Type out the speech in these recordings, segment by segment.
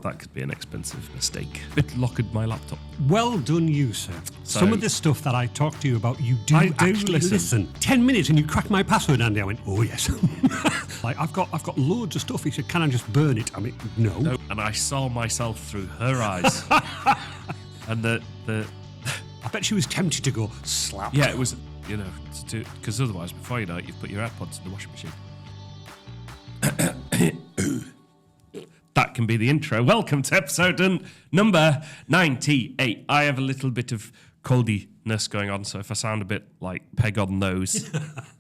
That could be an expensive mistake. It locked my laptop. Well done, you, sir. So- Some of the stuff that I talk to you about, you do I do actually listen. 10 minutes and you crack my password, Andy. I went, oh, yes. Like, I've got loads of stuff. He said, can I just burn it? I mean, no. And I saw myself through her eyes. And the I bet she was tempted to go, slap. yeah, it was, because otherwise, before you know it, you've put your AirPods in the washing machine. That can be the intro. Welcome to episode number 98. I have a little bit of coldiness going on, so if I sound a bit like peg on nose,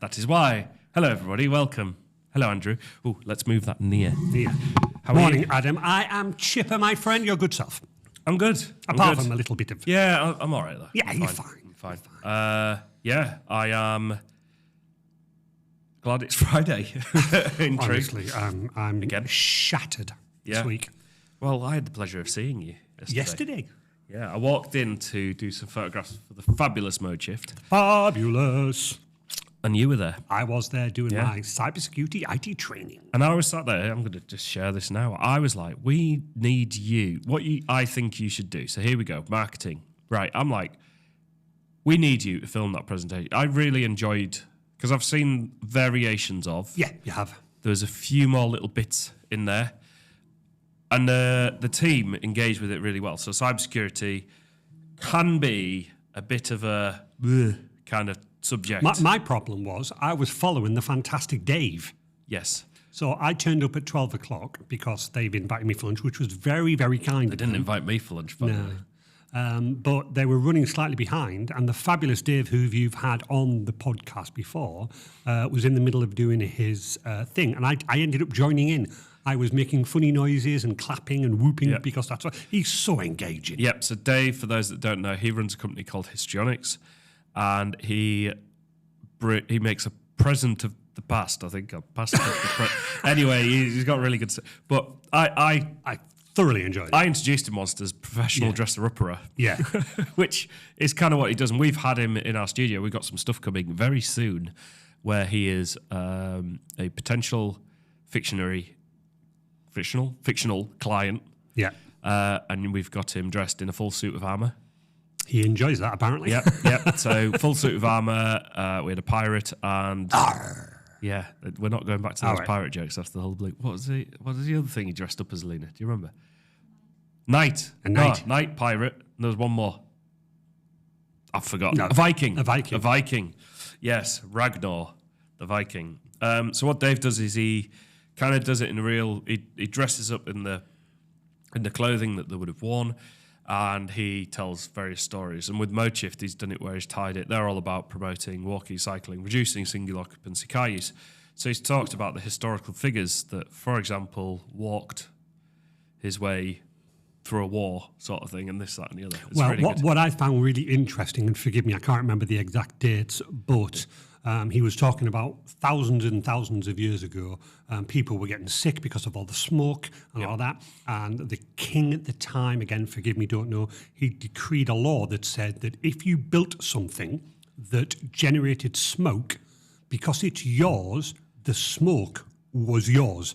that is why. Hello, everybody. Welcome. Hello, Andrew. Oh, let's move that near. Yeah. How Morning, are you? Adam. I am chipper, my friend. Your good self. I'm good. Apart from a little bit of... Yeah, I'm all right, though. Yeah, I'm you're fine. fine. I'm fine. Yeah, I am glad it's Friday. In truth. Honestly, I'm Again? shattered this week. Well, I had the pleasure of seeing you Yesterday. Yeah, I walked in to do some photographs for the fabulous Mode Shift, Fabulous. and you were there. I was there doing Yeah. my cybersecurity IT training. And I was sat there, I'm going to just share this now. I was like, we need you. I think you should do. So here we go, marketing. Right, I'm like, we need you to film that presentation. I really enjoyed, because I've seen variations of. Yeah, you have. There's a few more little bits in there. And the team engaged with it really well. So cybersecurity can be a bit of a kind of subject. My problem was I was following the Fantastic Dave. Yes. So I turned up at 12 o'clock because they've invited me for lunch, which was very, very kind They of didn't them. invite me for lunch, by the way. But they were running slightly behind, and the fabulous Dave, who you've had on the podcast before, was in the middle of doing his thing, and I ended up joining in. I was making funny noises and clapping and whooping because that's what he's so engaging. Yep. So Dave, for those that don't know, he runs a company called Histrionics, and he makes a present of the past. I think a past. Anyway, he's got really good stuff. But I thoroughly enjoyed it. I introduced him once as professional dresser-upperer. Yeah. Which is kind of what he does. And we've had him in our studio. We've got some stuff coming very soon where he is a potential fictional client. Yeah. And we've got him dressed in a full suit of armour. He enjoys that, apparently. Yep. So full suit of armour. We had a pirate and... Arr. Yeah, we're not going back to those pirate jokes after the whole blue. What was the other thing he dressed up as, Lena? Do you remember? Knight. A knight. No, knight, pirate. And there was one more. I've forgotten. No, A Viking. a Viking. A Viking. Yes, Ragnar, the Viking. So what Dave does is he kind of does it in a real... He dresses up in the clothing that they would have worn, and he tells various stories. And with Mode Shift, he's done it where he's tied it. They're all about promoting walking, cycling, reducing single occupancy car use. So he's talked about the historical figures that, for example, walked his way through a war sort of thing, and this, that, and the other. It's Well, really good. what I found really interesting, and forgive me, I can't remember the exact dates, but he was talking about thousands and thousands of years ago, people were getting sick because of all the smoke and all that. And the king at the time, again, forgive me, don't know, he decreed a law that said that if you built something that generated smoke, because it's yours, the smoke was yours.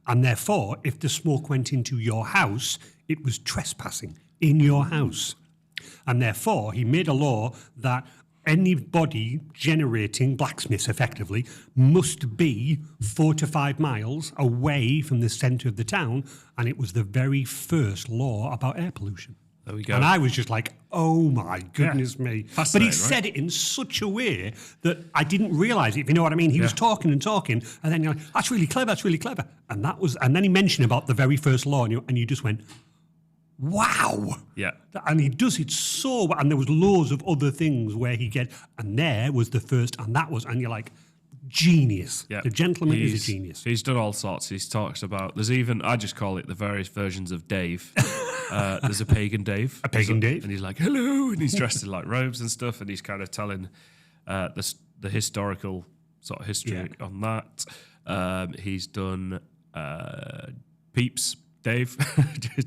And therefore, if the smoke went into your house, it was trespassing in your house. And therefore, he made a law that anybody generating blacksmiths effectively must be 4 to 5 miles away from the centre of the town. And it was the very first law about air pollution. There we go. And I was just like, oh my goodness me. But he right? said it in such a way that I didn't realise it, if you know what I mean. He was talking, and then you're like, that's really clever. And then he mentioned about the very first law, and you just went, wow. Yeah. And he does it so well. And there was loads of other things where and there was the first, and you're like, genius. Yeah. The gentleman is a genius. He's done all sorts. He's talked about, there's even, I just call it the various versions of Dave. There's a pagan Dave. A pagan Dave. And he's like, hello. And he's dressed in like robes and stuff. And he's kind of telling the historical sort of history on that. He's done Peeps Dave,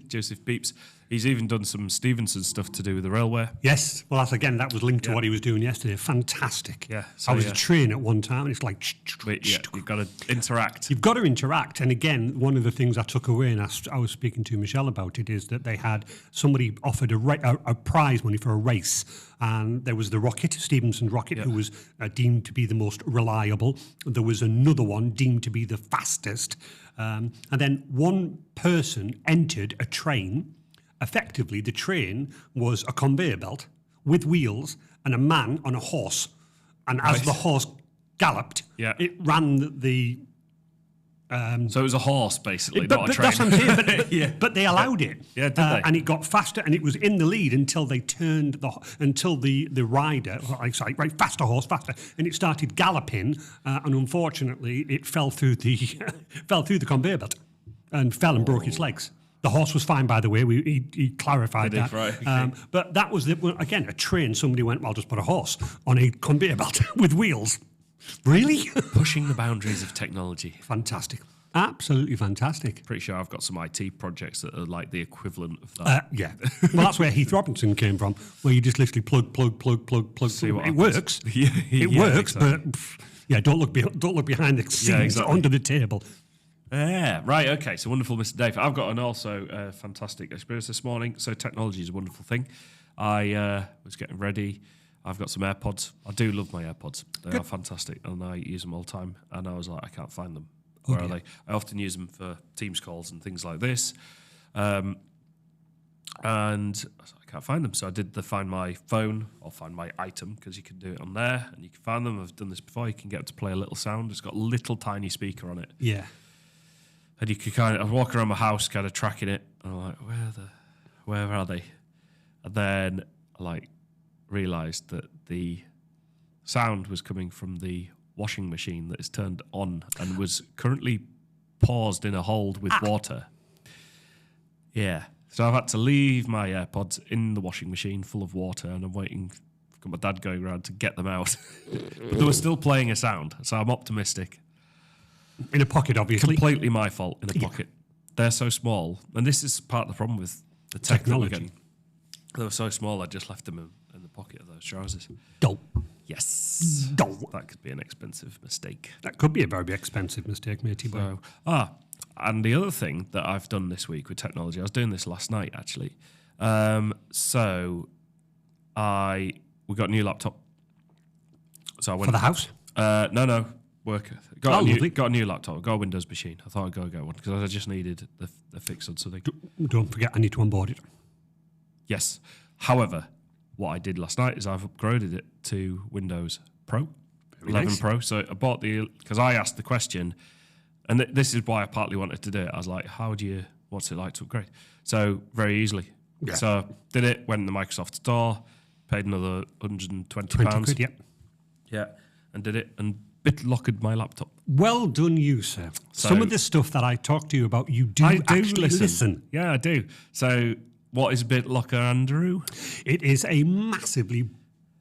Joseph Beeps. He's even done some Stevenson stuff to do with the railway. Yes. Well, that was linked to what he was doing yesterday. Fantastic. Yeah. I was a train at one time, and it's like... You've got to interact. You've got to interact. And again, one of the things I took away, and I was speaking to Michelle about it, is that they had... Somebody offered a prize money for a race. And there was the rocket, Stevenson's rocket, who was deemed to be the most reliable. There was another one deemed to be the fastest. And then one person entered a train. Effectively, the train was a conveyor belt with wheels and a man on a horse. And as the horse galloped, it ran the... so it was a horse, basically, not a train. That's what I'm saying, but they allowed it. Yeah, did they? And it got faster, and it was in the lead until they turned the rider, faster horse, faster, and it started galloping, and unfortunately, it fell through the conveyor belt and fell and broke its legs. The horse was fine, by the way. He clarified that. Right, okay. But that was, again, a train. Somebody went, well, I'll just put a horse on a conveyor belt with wheels. Really? Pushing the boundaries of technology. Fantastic. Absolutely fantastic. Pretty sure I've got some IT projects that are like the equivalent of that. Yeah. Well, that's where Heath Robinson came from, where you just literally plug. See what it happens. works. It works, exactly. But don't look behind the scenes under the table. Yeah, right, okay. So wonderful, Mr. Dave. I've got an also fantastic experience this morning. So technology is a wonderful thing. I was getting ready. I've got some AirPods. I do love my AirPods. They are fantastic, and I use them all the time. And I was like, I can't find them. Where are they? I often use them for Teams calls and things like this. And I was like, I can't find them. So I did the Find My Phone or Find My Item, because you can do it on there, and you can find them. I've done this before. You can get it to play a little sound. It's got a little tiny speaker on it. Yeah. And you could I walk around my house kind of tracking it, and I'm like, where are they? And then I realised that the sound was coming from the washing machine that is turned on and was currently paused in a hold with water. Yeah. So I've had to leave my AirPods in the washing machine full of water, and I'm waiting. I've got my dad going around to get them out. But they were still playing a sound, so I'm optimistic. In a pocket, obviously. Completely my fault, in a pocket. They're so small. And this is part of the problem with the technology. They were so small, I just left them in the pocket of those trousers. Dull. Yes. Dull. That could be an expensive mistake. That could be a very expensive mistake, matey boy. And the other thing that I've done this week with technology, I was doing this last night, actually. So we got a new laptop. So I went for the house? No. Work. Got a new laptop. Got a Windows machine. I thought I'd go get one because I just needed the fix on something. Don't forget, I need to onboard it. Yes. However, what I did last night is I've upgraded it to Windows Pro, 11 Pro. So I bought because I asked the question, and this is why I partly wanted to do it. I was like, what's it like to upgrade? So very easily. Yeah. So did it, went in the Microsoft store, paid another £120. Quid, yep. Yeah, and did it, and BitLockered my laptop. Well done, you, sir. So, some of the stuff that I talk to you about, you do actually listen. Yeah, I do. So what is BitLocker, Andrew? It is a massively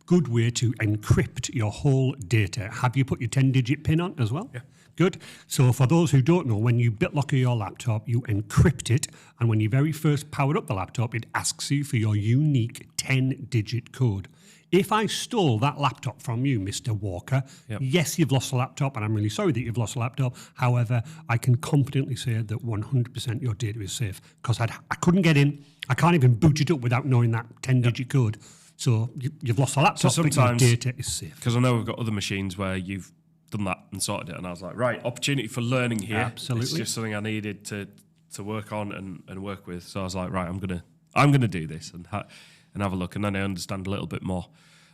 good way to encrypt your whole data. Have you put your 10-digit PIN on as well? Yeah. Good. So for those who don't know, when you BitLocker your laptop, you encrypt it, and when you very first power up the laptop, it asks you for your unique 10-digit code. If I stole that laptop from you, Mr. Walker, yes, you've lost a laptop, and I'm really sorry that you've lost a laptop. However, I can confidently say that 100% your data is safe, because I couldn't get in. I can't even boot it up without knowing that 10-digit code. So you've lost a laptop, so sometimes, but your data is safe. Because I know we've got other machines where you've done that and sorted it, and I was like, right, opportunity for learning here. Absolutely. It's just something I needed to work on and work with. So I was like, right, I'm gonna do this and have a look, and then I understand a little bit more.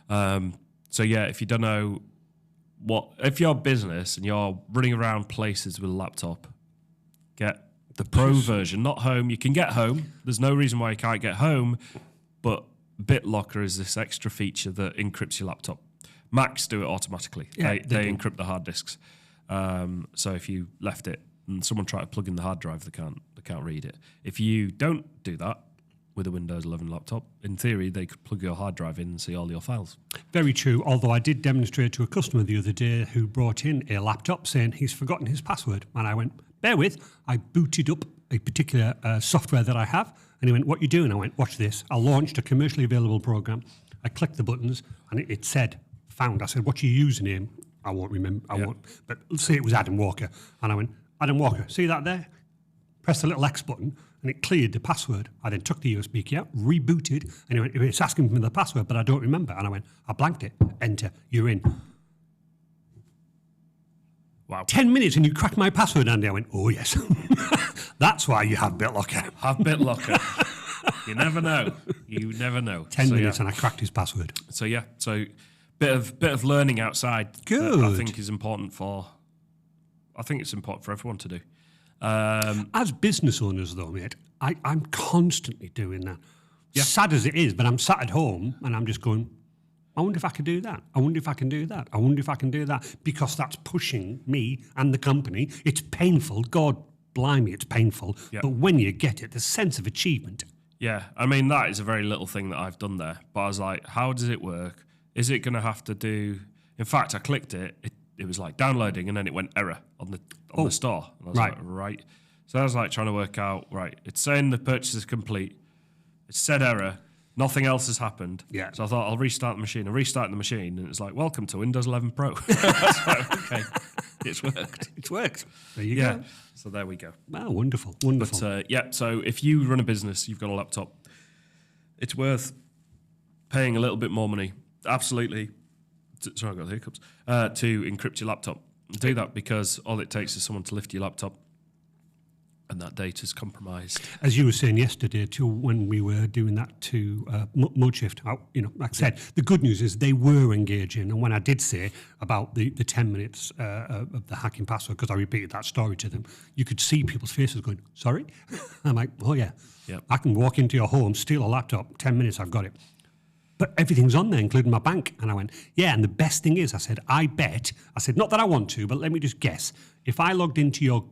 So yeah, if you don't know if you're a business and you're running around places with a laptop, get the Pro version, not Home. You can get Home. There's no reason why you can't get Home, but BitLocker is this extra feature that encrypts your laptop. Macs do it automatically. Yeah, they encrypt the hard disks. So if you left it and someone tried to plug in the hard drive, they can't read it. If you don't do that with a Windows 11 laptop, in theory, they could plug your hard drive in and see all your files. Very true, although I did demonstrate to a customer the other day who brought in a laptop saying he's forgotten his password. And I went, bear with, I booted up a particular software that I have. And he went, what you doing? I went, watch this. I launched a commercially available program. I clicked the buttons and it said, found. I said, what's your username? I won't remember. I won't. But let's say it was Adam Walker. And I went, Adam Walker, see that there? Press the little X button and it cleared the password. I then took the USB key out, rebooted, and he went, it's asking me the password, but I don't remember. And I went, I blanked it. Enter. You're in. Wow. 10 minutes and you cracked my password, Andy. I went, oh, yes. That's why you have BitLocker. Have BitLocker. You never know. You never know. 10 minutes and I cracked his password. So, yeah. So, bit of learning outside. Good. I think is important for... I think it's important for everyone to do. As business owners, though, mate, I'm constantly doing that. Yeah. Sad as it is, but I'm sat at home and I'm just going, I wonder if I could do that. I wonder if I can do that. I wonder if I can do that. Because that's pushing me and the company. It's painful. God blimey, it's painful. Yeah. But when you get it, the sense of achievement. Yeah, I mean, that is a very little thing that I've done there. But I was like, how does it work? Is it going to have to do... In fact, I clicked it. It was like downloading and then it went error on the store. And I was like, right. So I was like trying to work out, right, it's saying the purchase is complete. It said error. Nothing else has happened. Yeah. So I thought I'll restart the machine. I restarted the machine and it's like, welcome to Windows 11 Pro. Like, okay, it's worked. It's worked. There you go. So there we go. Wow, wonderful, wonderful. But so if you run a business, you've got a laptop, it's worth paying a little bit more money. Absolutely. Sorry, I got the hiccups. To encrypt your laptop. Do that because all it takes is someone to lift your laptop and that data's compromised. As you were saying yesterday, too, when we were doing that to Modshift, like I said, the good news is they were engaging. And when I did say about the 10 minutes of the hacking password, because I repeated that story to them, you could see people's faces going, sorry? I'm like, oh, yeah. Yep. I can walk into your home, steal a laptop, 10 minutes, I've got it. But everything's on there, including my bank. And I went, yeah, and the best thing is, I said, not that I want to, but let me just guess. If I logged into your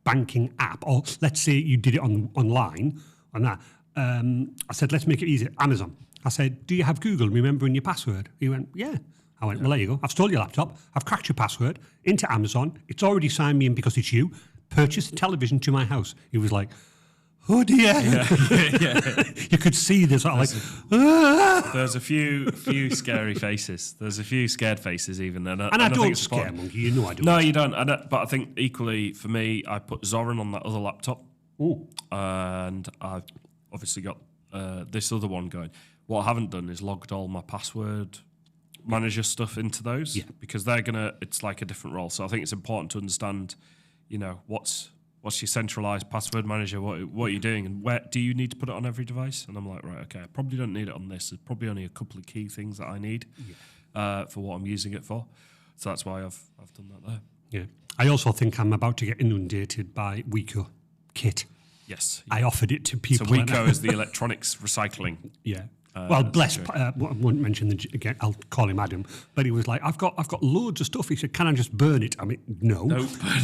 banking app, or let's say you did it online, on that, I said, let's make it easy. Amazon. I said, do you have Google remembering your password? He went, yeah. I went, well, there you go. I've stole your laptop. I've cracked your password into Amazon. It's already signed me in because it's you. Purchase a television to my house. He was like, oh dear. Yeah. You could see this sort of like, There's a few scary faces. There's a few scared faces even. And I don't scare Monkey, you know I don't. No, you don't. But I think equally for me, I put Zorin on that other laptop. Ooh. And I've obviously got this other one going. What I haven't done is logged all my password manager stuff into those because it's like a different role. So I think it's important to understand, what's your centralized password manager, what are you doing, and where do you need to put it on every device? And I'm like, right, okay, I probably don't need it on this. There's probably only a couple of key things that I need for what I'm using it for. So that's why I've done that there. Yeah. I also think I'm about to get inundated by Wico kit. Yes. I offered it to people. So Wico is the electronics recycling. Yeah. Well, bless. I won't mention again. I'll call him Adam. But he was like, "I've got loads of stuff." He said, "Can I just burn it?" I mean, no,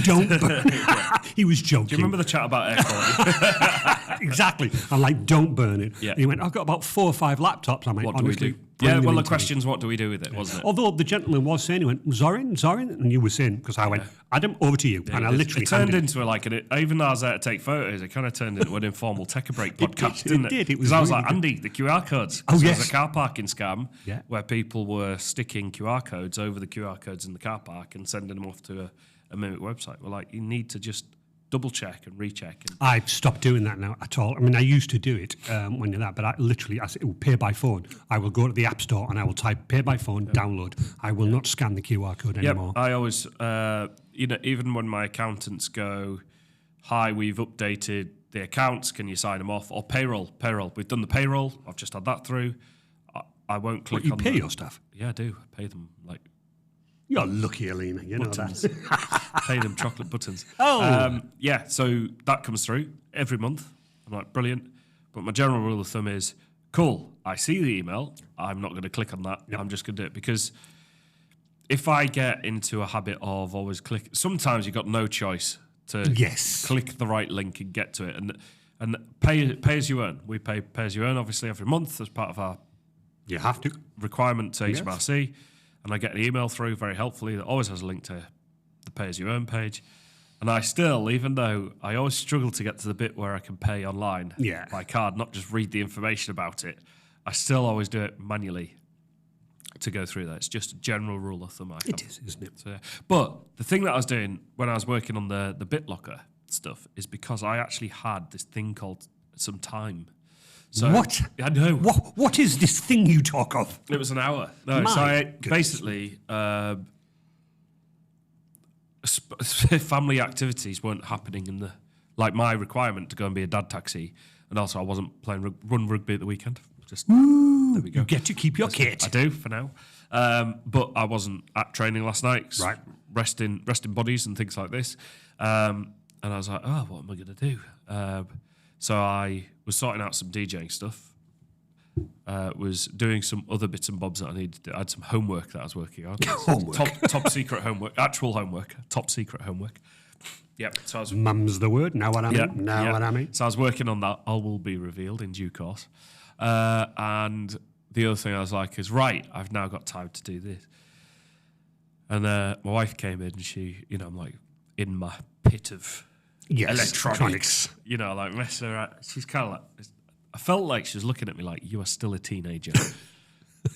don't burn it. He was joking. Do you remember the chat about air quality? Exactly. I'm like, "Don't burn it." Yeah. He went, "I've got about 4 or 5 laptops." I'm like, what do we do? Yeah. Well, the question's what do we do with it, wasn't it? Although the gentleman was saying, he went, Zorin, and you were saying, because I went, Adam, over to you, and I literally it turned into even though I was there to take photos, it kind of turned into an informal Take a Break podcast, didn't it? It did. Because I was like, Andy, the QR codes. Oh, yes. There was a car parking scam where people were sticking QR codes over the QR codes in the car park and sending them off to a mimic website. We're like, you need to just double check and recheck. I've stopped doing that now at all. I mean, I used to do it when you're that, but I said, pay by phone. I will go to the App Store and I will type pay by phone, download. I will not scan the QR code anymore. I always, even when my accountants go, hi, we've updated the accounts, can you sign them off? Or payroll. We've done the payroll. I've just had that through. I won't click on pay your staff? Yeah, I do. I pay them like... You're lucky, Alina. You buttons. know that. Pay them chocolate buttons. Oh. So that comes through every month. I'm like, brilliant. But my general rule of thumb is, cool, I see the email. I'm not going to click on that. Yep. I'm just going to do it. Because if I get into a habit of always sometimes you've got no choice to click the right link and get to it. And pay as you earn. We pay as you earn, obviously, every month as part of our requirement to HMRC. And I get an email through very helpfully that always has a link to the pay as you earn page. And I still, even though I always struggle to get to the bit where I can pay online by card, not just read the information about it, I still always do it manually to go through that. It's just a general rule of thumb. It is, isn't it? So, but the thing that I was doing when I was working on the BitLocker stuff is because I actually had this thing called some time. So what? I know. What is this thing you talk of? It was an hour. No, My so I goodness. basically family activities weren't happening in the like my requirement to go and be a dad taxi, and also I wasn't playing run rugby at the weekend. Just there we go. You get to keep your kit. I do for now, but I wasn't at training last night. 'Cause Right. resting bodies and things like this, and I was like, oh, what am I going to do? So I was sorting out some DJing stuff. Was doing some other bits and bobs that I needed to do. I had some homework that I was working on. Homework. Top secret homework. Actual homework. Top secret homework. Yep. So I was. Mum's the word. Know what I mean? Yeah, Know yeah. what I mean? So I was working on that. All will be revealed in due course. And the other thing I was like is, right, I've now got time to do this. And my wife came in and she, I'm like in my pit of electronics. Like messing around. She's kind of like, I felt like she was looking at me like, you are still a teenager.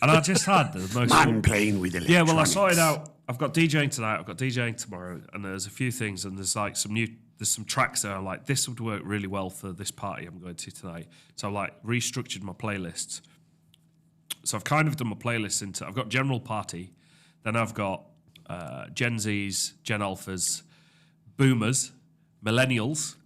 And I just had the most... Man playing with electronics. Yeah, well, I sorted out, I've got DJing tonight, I've got DJing tomorrow, and there's a few things, and there's like there's some tracks there. I'm like, this would work really well for this party I'm going to tonight. So I've like restructured my playlists. So I've kind of done my playlists into, I've got general party, then I've got Gen Zs, Gen Alphas, Boomers, Millennials,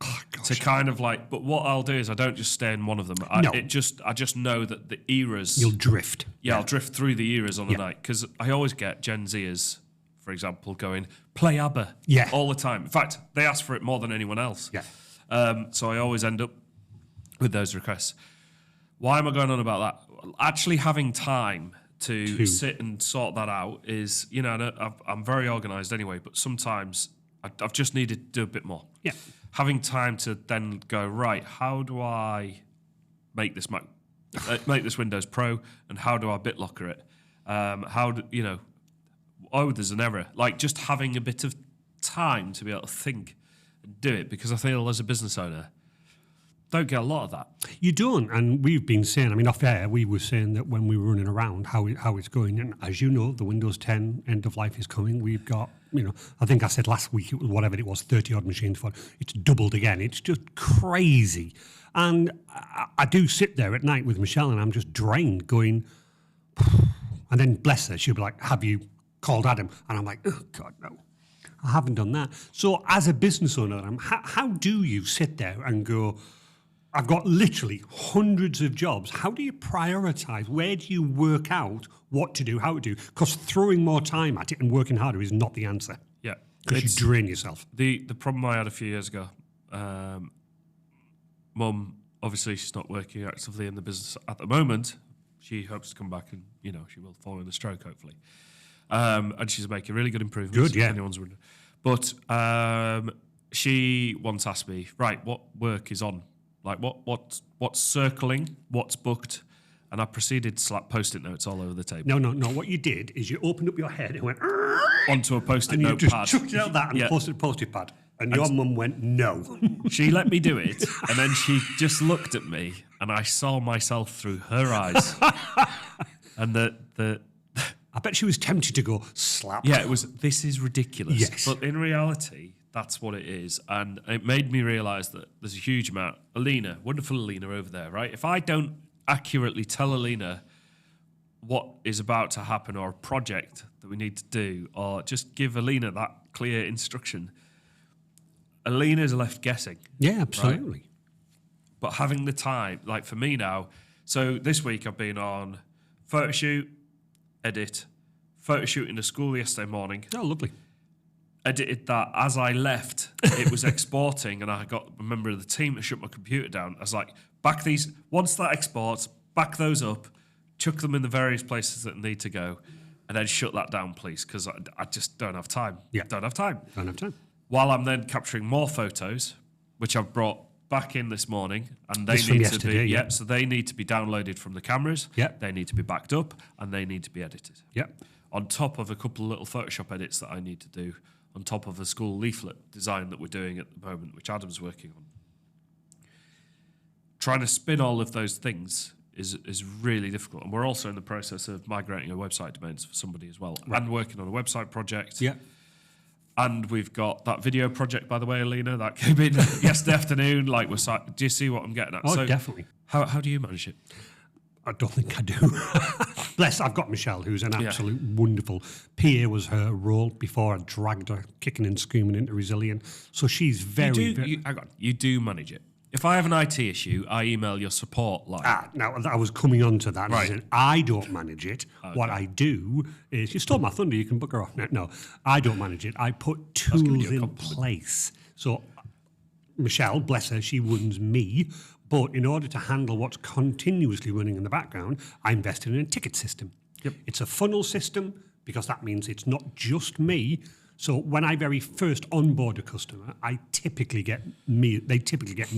to kind of like, but what I'll do is I don't just stay in one of them. I just know that the eras... You'll drift. Yeah, I'll drift through the eras on the night, because I always get Gen Zers, for example, going, play ABBA all the time. In fact, they ask for it more than anyone else. Yeah. So I always end up with those requests. Why am I going on about that? Actually having time to sit and sort that out is, I'm very organised anyway, but sometimes I've just needed to do a bit more. Yeah. Having time to then go, right, how do I make this make this Windows Pro, and how do I BitLocker it? There's an error. Like just having a bit of time to be able to think and do it, because I feel as a business owner, don't get a lot of that. You don't, and we've been saying, off air, we were saying that when we were running around, how it's going, and as you know, the Windows 10 end of life is coming. We've got, I think I said last week, it was whatever it was, 30-odd machines for it. It's doubled again. It's just crazy. And I do sit there at night with Michelle, and I'm just drained, going, and then bless her, she'll be like, have you called Adam? And I'm like, oh, God, no. I haven't done that. So as a business owner, how do you sit there and go, I've got literally hundreds of jobs. How do you prioritise? Where do you work out what to do, how to do? Because throwing more time at it and working harder is not the answer. Yeah. Because you drain yourself. The problem I had a few years ago, Mum, obviously she's not working actively in the business at the moment. She hopes to come back and, she will fall in a stroke, hopefully. And she's making really good improvements. Good, yeah. If anyone's wondering. But she once asked me, right, what work is on? Like what's circling, what's booked, and I proceeded to slap post-it notes all over the table. No. What you did is you opened up your head and went onto a post-it and note you just pad. chucked out that and posted a post-it pad, and your mum went no. She let me do it, and then she just looked at me, and I saw myself through her eyes, and I bet she was tempted to go slap. Yeah, it was. This is ridiculous. Yes, but in reality, that's what it is. And it made me realise that there's a huge amount. Alina, wonderful Alina over there, right? If I don't accurately tell Alina what is about to happen, or a project that we need to do, or just give Alina that clear instruction, Alina's left guessing. Yeah, absolutely. Right? But having the time, like for me now, so this week I've been on photo shoot, edit, photo shoot in the school yesterday morning. Oh, lovely. Edited that as I left, it was exporting, and I got a member of the team to shut my computer down. I was like, back these, once that exports, back those up, chuck them in the various places that need to go, and then shut that down, please, because I just don't have time. Yeah. Don't have time. While I'm then capturing more photos, which I've brought back in this morning, and they need to be, so they need to be downloaded from the cameras, they need to be backed up, and they need to be edited. Yep. On top of a couple of little Photoshop edits that I need to do on top of a school leaflet design that we're doing at the moment, which Adam's working on. Trying to spin all of those things is really difficult. And we're also in the process of migrating our website domains for somebody as well, and working on a website project. Yeah. And we've got that video project, by the way, Alina, that came in yesterday afternoon. Like, do you see what I'm getting at? Oh, definitely. How do you manage it? I don't think I do. Bless, I've got Michelle, who's an absolute wonderful PA was her role before I dragged her kicking and screaming into Resilient. So she's very... You do manage it. If I have an IT issue, I email your support line. Now, I was coming on to that. Right. I don't manage it. Okay. What I do is... You stole my thunder, you can book her off now. No, I don't manage it. I put tools in place. So Michelle, bless her, she runs me. But in order to handle what's continuously running in the background, I invested in a ticket system. Yep. It's a funnel system because that means it's not just me. So when I very first onboard a customer, they typically get me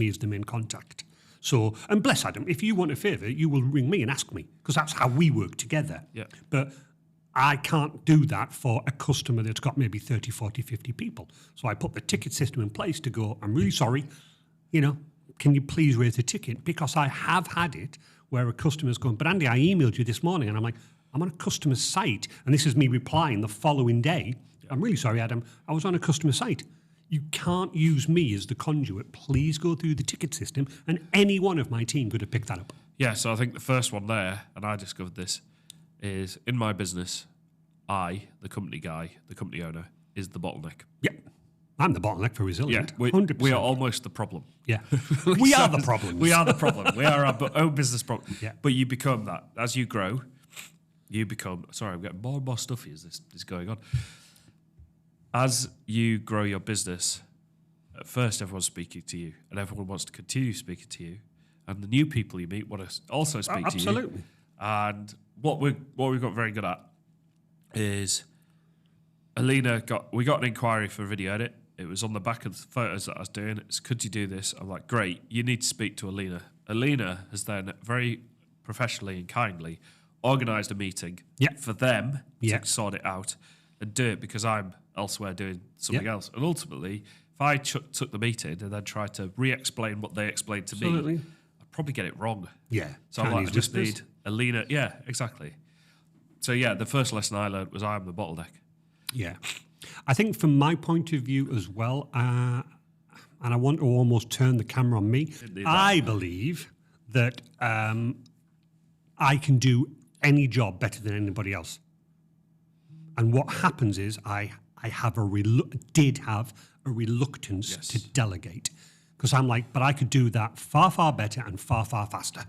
as the main contact. So, and bless Adam, if you want a favour, you will ring me and ask me because that's how we work together. Yeah. But I can't do that for a customer that's got maybe 30, 40, 50 people. So I put the ticket system in place to go, I'm really sorry, can you please raise the ticket? Because I have had it where a customer's going, but Andy, I emailed you this morning. And I'm like, I'm on a customer site. And this is me replying the following day. I'm really sorry, Adam. I was on a customer site. You can't use me as the conduit. Please go through the ticket system. And any one of my team could have picked that up. Yeah, so I think the first one there, and I discovered this, is in my business, I, the company guy, the company owner, is the bottleneck. Yeah. I'm the bottleneck for Resilient. Yeah, 100%. We are almost the problem. Yeah. We are the problem. We are the problem. We are our own business problem. Yeah. But you become that. As you grow, you become... Sorry, I'm getting more and more stuffy as this is going on. As you grow your business, at first everyone's speaking to you, and everyone wants to continue speaking to you. And the new people you meet want to also speak to you. Absolutely. And what we've got very good at is... Alina we got an inquiry for a video edit. It was on the back of the photos that I was doing. It's, could you do this? I'm like, great, you need to speak to Alina. Alina has then very professionally and kindly organised a meeting for them to sort it out and do it because I'm elsewhere doing something else. And ultimately, if I took the meeting and then tried to re-explain what they explained to me, I'd probably get it wrong. Yeah. So I'm like, I just need Alina. Yeah, exactly. So yeah, the first lesson I learned was I'm the bottleneck. Yeah. I think from my point of view as well, and I want to almost turn the camera on me, I believe that I can do any job better than anybody else. And what happens is I did have a reluctance to delegate because I'm like, but I could do that far, far better and far, far faster.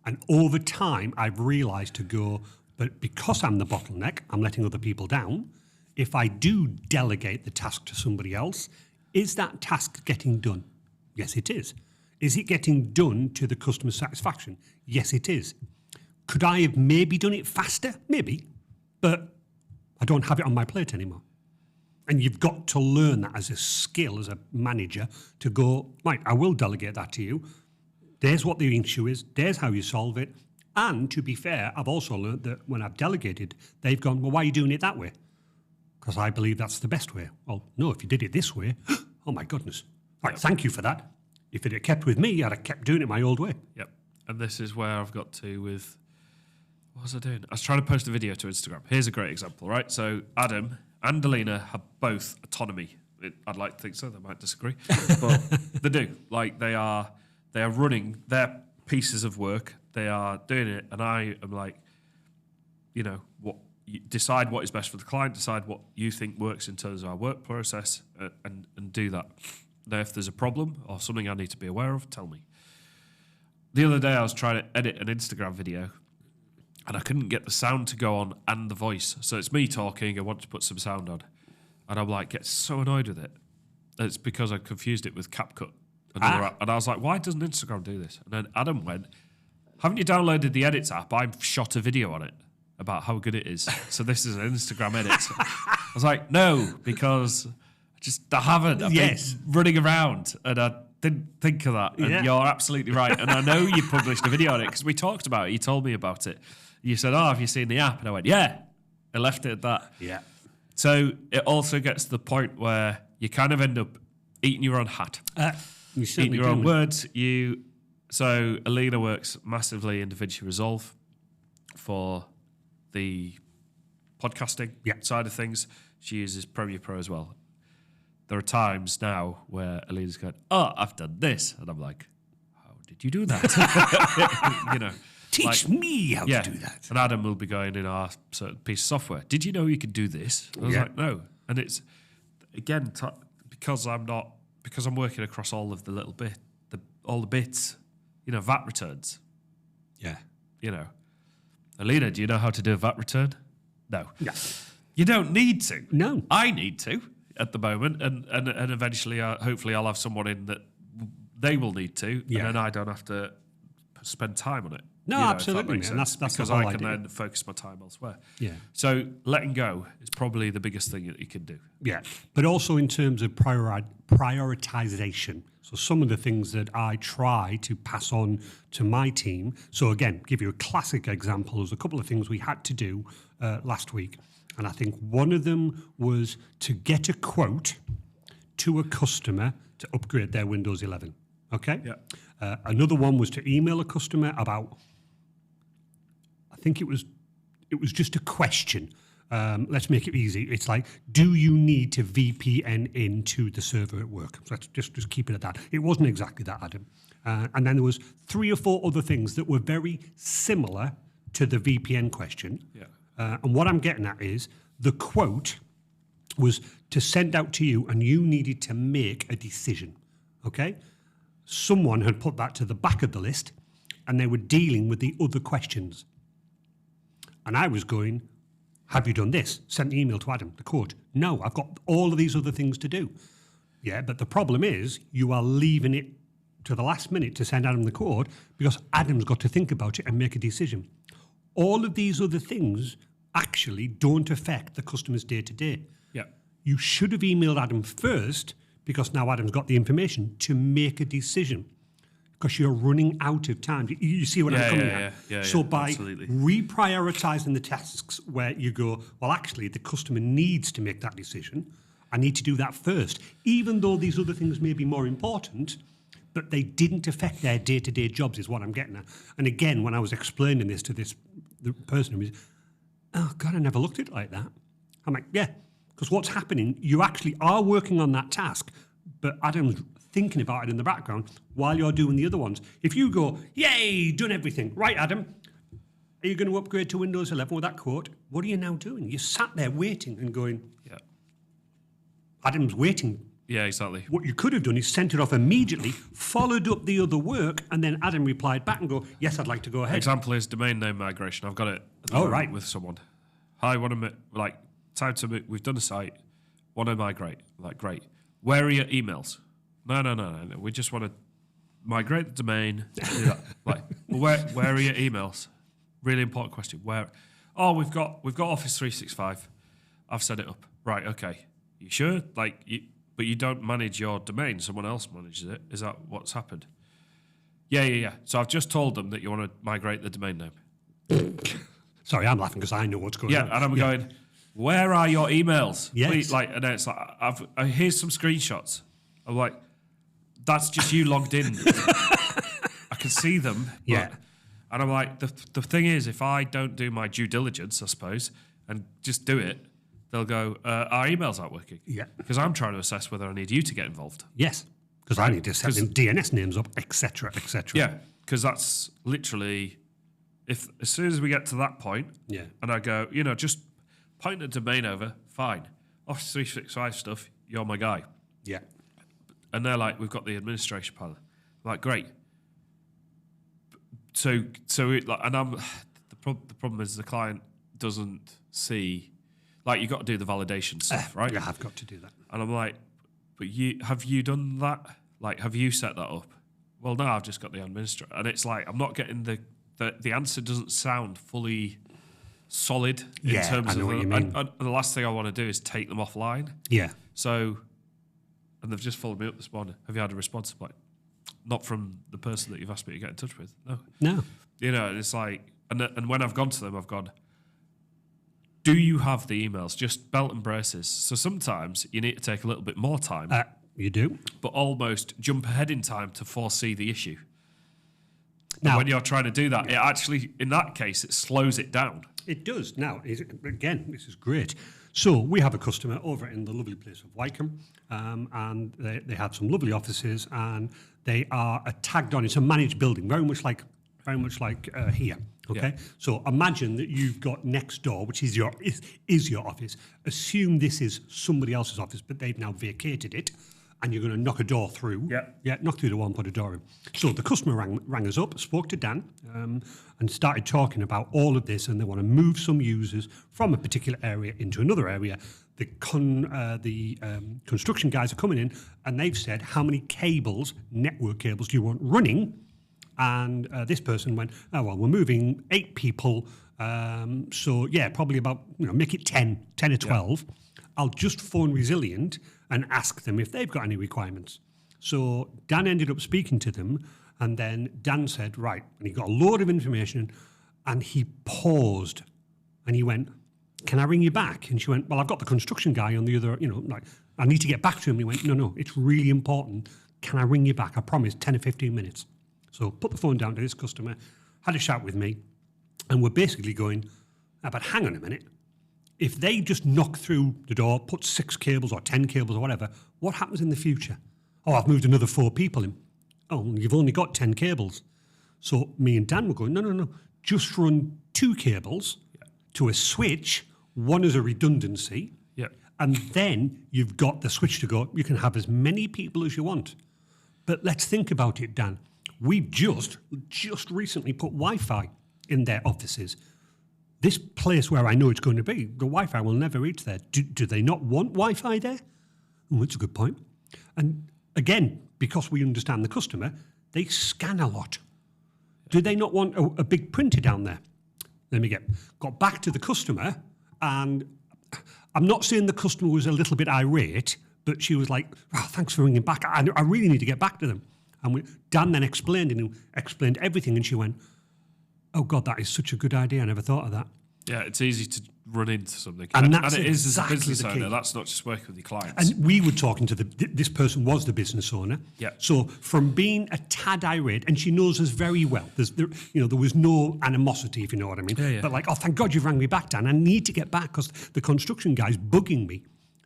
And over time, I've realised to go, but because I'm the bottleneck, I'm letting other people down. If I do delegate the task to somebody else, is that task getting done? Yes, it is. Is it getting done to the customer's satisfaction? Yes, it is. Could I have maybe done it faster? Maybe. But I don't have it on my plate anymore. And you've got to learn that as a skill, as a manager, to go, right, I will delegate that to you. There's what the issue is. There's how you solve it. And to be fair, I've also learned that when I've delegated, they've gone, well, why are you doing it that way? Because I believe that's the best way. Well, no, if you did it this way, oh my goodness. Right, thank you for that. If it had kept with me, I'd have kept doing it my old way. Yep. And this is where I've got to with, what was I doing? I was trying to post a video to Instagram. Here's a great example, right? So Adam and Alina have both autonomy. I'd like to think so. They might disagree, but they do. Like they are running their pieces of work. They are doing it, and I am like, decide what is best for the client, decide what you think works in terms of our work process, and do that. Now, if there's a problem or something I need to be aware of, tell me. The other day, I was trying to edit an Instagram video, and I couldn't get the sound to go on and the voice. So it's me talking, I want to put some sound on. And I'm like, get so annoyed with it. It's because I confused it with CapCut. And I was like, why doesn't Instagram do this? And then Adam went, haven't you downloaded the Edits app? I've shot a video on it about how good it is. So this is an Instagram edit. So I was like, no, because I haven't. I've been running around and I didn't think of that. And you're absolutely right. And I know you published a video on it because we talked about it. You told me about it. You said, have you seen the app? And I went, yeah. I left it at that. Yeah. So it also gets to the point where you kind of end up eating your own hat. You Eating certainly your do. own words. So Alina works massively in DaVinci Resolve for the podcasting side of things. She uses Premiere Pro as well. There are times now where Alina's going, "Oh, I've done this," and I'm like, "How did you do that?" you know, Teach me how to do that. And Adam will be going in our certain piece of software. Did you know you could do this? I was like, no. And it's again because I'm working across all of the little all the bits. You know, VAT returns. Yeah. You know, Alina, do you know how to do a VAT return? No. Yeah. You don't need to. No. I need to at the moment, and eventually, hopefully, I'll have someone in that they will need to, and then I don't have to spend time on it. No, absolutely, man. And that's because the whole I can idea. then focus my time elsewhere. Yeah. So letting go is probably the biggest thing that you can do. Yeah, but also in terms of prioritization. So some of the things that I try to pass on to my team. So again, give you a classic example. There's a couple of things we had to do last week. And I think one of them was to get a quote to a customer to upgrade their Windows 11. Okay? Yeah. Another one was to email a customer about, I think it was just a question. Let's make it easy. It's like, do you need to VPN into the server at work? So let's just keep it at that. It wasn't exactly that, Adam. And then there was 3 or 4 other things that were very similar to the VPN question. Yeah. And what I'm getting at is the quote was to send out to you, and you needed to make a decision. Okay? Someone had put that to the back of the list, and they were dealing with the other questions. And I was going, have you done this? Sent an email to Adam, the quote. No, I've got all of these other things to do. Yeah, but the problem is you are leaving it to the last minute to send Adam the quote because Adam's got to think about it and make a decision. All of these other things actually don't affect the customer's day-to-day. Yeah. You should have emailed Adam first because now Adam's got the information to make a decision because you're running out of time. You see what I'm coming at? So by reprioritizing the tasks where you go, well, actually, the customer needs to make that decision. I need to do that first, even though these other things may be more important, but they didn't affect their day-to-day jobs is what I'm getting at. And again, when I was explaining this to the person who was, oh, God, I never looked at it like that. I'm like, yeah, because what's happening, you actually are working on that task, but Adam's thinking about it in the background while you're doing the other ones. If you go, yay, done everything. Right, Adam, are you going to upgrade to Windows 11 with that quote? What are you now doing? You sat there waiting and going, Yeah. Adam's waiting. Yeah, exactly. What you could have done is sent it off immediately, followed up the other work, and then Adam replied back and go, yes, I'd like to go ahead. Example is domain name migration. I've got it. Right. With someone. Hi, want to time to we've done a site. Want to migrate? Like, great. Where are your emails? No. We just want to migrate the domain. Do that. Like, well, where are your emails? Really important question. Where? Oh, we've got Office 365. I've set it up. Right. Okay. You sure? But you don't manage your domain. Someone else manages it. Is that what's happened? Yeah. So I've just told them that you want to migrate the domain name. Sorry, I'm laughing because I know what's going on. Yeah, and I'm going, where are your emails? Yes. Please, and then it's like, here's some screenshots. I'm like, that's just you logged in. I can see them. Yeah. And I'm like, the thing is, if I don't do my due diligence, I suppose, and just do it, they'll go, our emails aren't working. Yeah. Because I'm trying to assess whether I need you to get involved. Yes, because I need to set them DNS names up, etc., etc. Yeah, because that's literally, as soon as we get to that point, and I go, just point the domain over, fine. Office 365 stuff, you're my guy. Yeah. And they're like, we've got the administration panel. I'm like, great. So and I'm the problem is the client doesn't see, you've got to do the validation stuff, right? Yeah, I've got to do that. And I'm like, but have you done that? Have you set that up? Well, no, I've just got the administrator. And it's like, I'm not getting the answer doesn't sound fully solid in terms of what you mean. And the last thing I want to do is take them offline. Yeah. So, and they've just followed me up this morning. Have you had a response? I'm like, not from the person that you've asked me to get in touch with. No. No. And it's like, and when I've gone to them, I've gone, do you have the emails? Just belt and braces. So sometimes you need to take a little bit more time, You do. but almost jump ahead in time to foresee the issue. Now, And when you're trying to do that, it actually, in that case, it slows it down. it does. Now, again, this is great. So we have a customer over in the lovely place of Wycombe, and they have some lovely offices, and they are tagged on. It's a managed building, very much like here. Okay, Yeah. so imagine that you've got next door, which is your office. Assume this is somebody else's office, but they've now vacated it, and you're going to knock a door through. Yeah. Knock through the wall and put a door in. So the customer rang us up, spoke to Dan, and started talking about all of this, and they want to move some users from a particular area into another area. The construction guys are coming in, and they've said, how many cables, network cables, do you want running? And this person went, oh, well, we're moving 8 people. So, yeah, probably about, make it 10 or 12. Yeah. I'll just phone Resilient and ask them if they've got any requirements. So Dan ended up speaking to them, and then Dan said, right, and he got a load of information, and he paused, and he went, can I ring you back? And she went, well, I've got the construction guy on the other, I need to get back to him. And he went, no, it's really important. Can I ring you back? I promise, 10 or 15 minutes. So put the phone down to this customer, had a chat with me, and we're basically going, but hang on a minute. If they just knock through the door, put 6 cables or 10 cables or whatever, what happens in the future? Oh, I've moved another 4 people in. Oh, you've only got 10 cables. So me and Dan were going, no. Just run 2 cables to a switch, one as a redundancy, and then you've got the switch to go. You can have as many people as you want. But let's think about it, Dan. We've just recently put Wi-Fi in their offices. This place where I know it's going to be, the Wi-Fi will never reach there. Do they not want Wi-Fi there? Oh, that's a good point. And again, because we understand the customer, they scan a lot. Do they not want a big printer down there? Got back to the customer, and I'm not saying the customer was a little bit irate, but she was like, oh, thanks for ringing back. I really need to get back to them. And Dan then explained everything, and she went, oh, God, that is such a good idea. I never thought of that. Yeah, it's easy to run into something. And that's it is exactly as a business the owner. key. That's not just working with your clients. And we were talking to this person was the business owner. Yeah. So from being a tad irate, and she knows us very well. There was no animosity, if you know what I mean. Yeah. But oh, thank God you've rang me back, Dan. I need to get back because the construction guy's bugging me.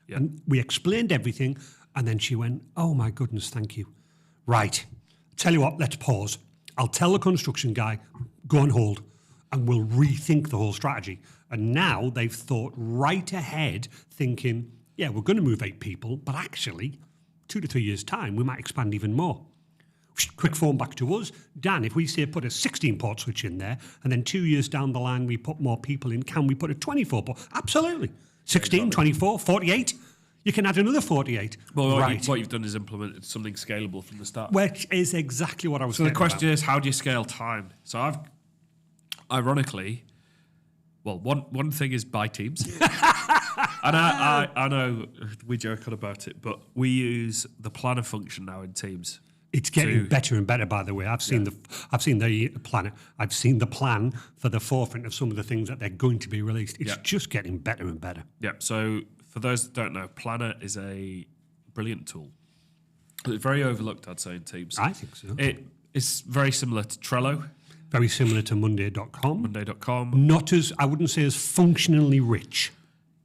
Yeah. And we explained everything, and then she went, oh, my goodness, thank you. Right. Tell you what, let's pause. I'll tell the construction guy, go on hold, and we'll rethink the whole strategy. And now they've thought right ahead, thinking, yeah, we're going to move 8 people, but actually, 2 to 3 years' time, we might expand even more. Quick phone back to us. Dan, if we say put a 16-port switch in there, and then 2 years down the line we put more people in, can we put a 24-port? Absolutely. 16, 24, 48. You can add another 48. Well, right. what you've done is implemented something scalable from the start. Which is exactly what I was So the saying question about. is, how do you scale time? So ironically, well, one thing is by teams. And I know we joke on about it, but we use the planner function now in Teams. It's getting better and better, by the way. I've seen the planner. I've seen the plan for the forefront of some of the things that they're going to be released. It's just getting better and better. Yeah. So for those that don't know, Planner is a brilliant tool. It's very overlooked, I'd say, in Teams. I think so. It is very similar to Trello. Very similar to Monday.com. Monday.com. Not as, I wouldn't say as functionally rich.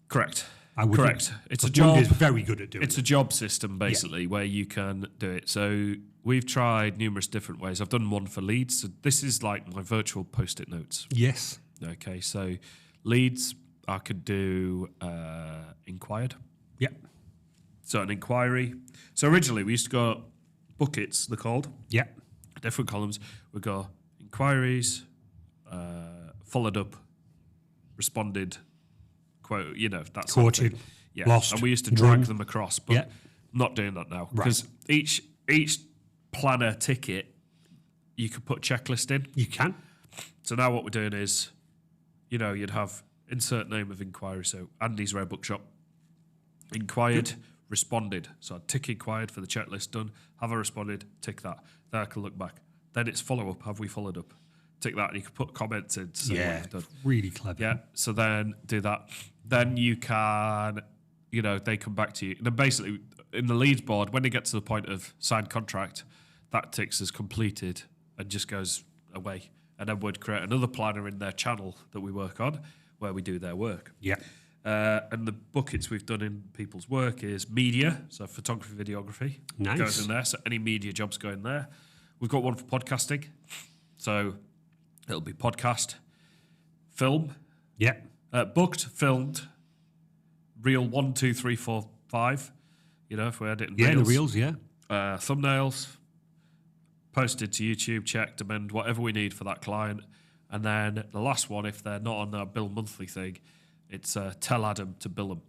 Correct. Correct. It's a job. Monday's very good at doing It's a job system, basically, where you can do it. So we've tried numerous different ways. I've done one for leads. So this is like my virtual Post-it notes. Yes. Okay, so leads, I could do inquired. Yep. So an inquiry. So originally we used to go buckets, they're called. Yep. Different columns. We'd go inquiries, followed up, responded, quote, that sort of Quoted. thing. Yeah. Lost. And we used to drag Won. them across, but Yeah. not doing that now. Right. Because each planner ticket, you could put a checklist in. You can. So now what we're doing is, you'd have insert name of inquiry. So Andy's Rare Bookshop. Inquired, responded. So I'd tick inquired for the checklist done. Have I responded? Tick that. Then I can look back. Then it's follow up. Have we followed up? tick that, and you can put comments in to say what you've done. Really clever. Yeah, so then do that. Then you can, they come back to you. And then basically, in the leads board, when they get to the point of signed contract, that ticks as completed and just goes away. And then we'd create another planner in their channel that we work on where we do their work. Yeah. And the buckets we've done in people's work is media, so photography, videography. Nice. Goes in there, so any media jobs go in there. We've got one for podcasting, so it'll be podcast, film, Yeah. booked, filmed, reel 1, 2, 3, 4, 5. If we edit in Yeah, reels. the reels, yeah. Thumbnails, posted to YouTube, checked, amend, whatever we need for that client. And then the last one, if they're not on our bill monthly thing, it's tell Adam to bill them.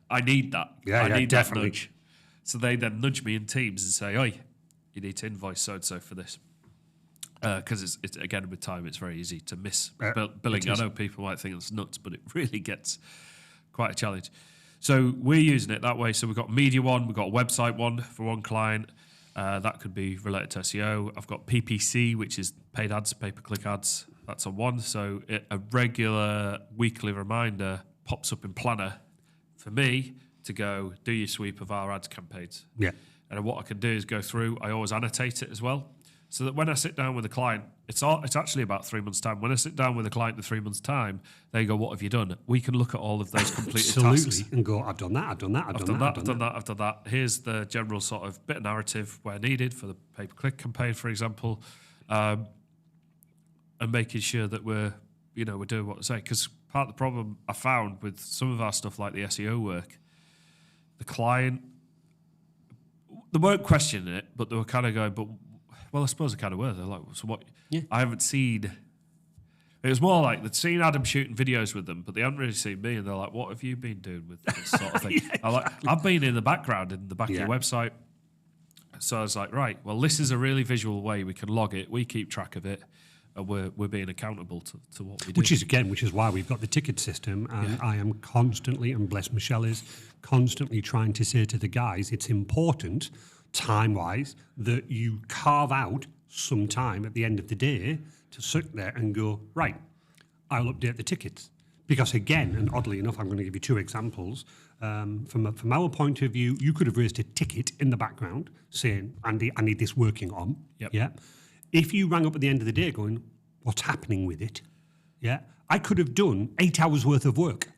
I need that. Yeah, I need definitely. that nudge. So they then nudge me in Teams and say, "Oi, you need to invoice so-and-so for this." Because it's again, with time, it's very easy to miss billing. I know people might think it's nuts, but it really gets quite a challenge. So we're using it that way. So we've got media one, we've got a website one for one client. That could be related to SEO. I've got PPC, which is paid ads, pay-per-click ads. That's on one. So a regular weekly reminder pops up in Planner for me to go do your sweep of our ads campaigns. Yeah. And what I can do is go through. I always annotate it as well, so that when I sit down with a client, it's actually about 3 months' time. When I sit down with a client in 3 months' time, they go, "What have you done?" We can look at all of those completed tasks. And go, I've done that, I've done that, I've done that. I've done that. Here's the general sort of bit of narrative where needed for the pay-per-click campaign, for example, and making sure that we're doing what we say. Because part of the problem I found with some of our stuff like the SEO work, the client, they weren't questioning it, but they were kind of going, well, I suppose they kind of were. They're like, so what? Yeah. I haven't seen. It was more like they'd seen Adam shooting videos with them, but they hadn't really seen me. And they're like, "What have you been doing with this sort of thing?" I've been in the background in the back of your website. So I was like, right, well, this is a really visual way we can log it. We keep track of it, and we're being accountable to what we do. Which is why we've got the ticket system. And I am constantly, and bless Michelle is constantly trying to say to the guys, it's important time-wise that you carve out some time at the end of the day to sit there and go, right, I'll update the tickets. Because again, and oddly enough, I'm going to give you two examples. From our point of view, you could have raised a ticket in the background saying, "Andy, I need this working on." Yep. Yeah. If you rang up at the end of the day going, "What's happening with it?" Yeah. I could have done 8 hours worth of work.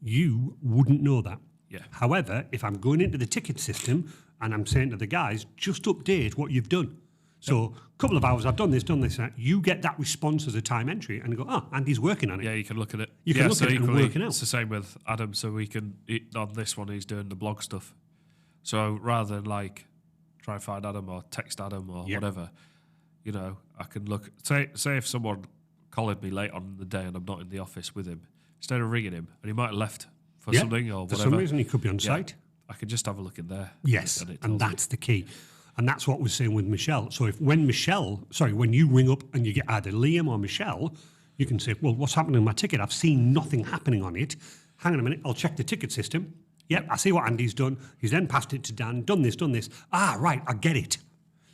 You wouldn't know that. Yeah. However, if I'm going into the ticket system and I'm saying to the guys, just update what you've done. So a couple of hours, I've done this, that. You get that response as a time entry and go, Andy's working on it. Yeah, you can look at it. You can look at it and work it out. It's the same with Adam. So we can, on this one, he's doing the blog stuff. So rather than like try and find Adam or text Adam or whatever, I can look. Say if someone called me late on in the day and I'm not in the office with him, instead of ringing him, and he might have left for something or whatever. For some reason, he could be on site. I can just have a look in there. Yes, and that's the key. And that's what we're saying with Michelle. So when you ring up and you get either Liam or Michelle, you can say, well, what's happening on my ticket? I've seen nothing happening on it. Hang on a minute, I'll check the ticket system. Yep, I see what Andy's done. He's then passed it to Dan, done this. Right, I get it.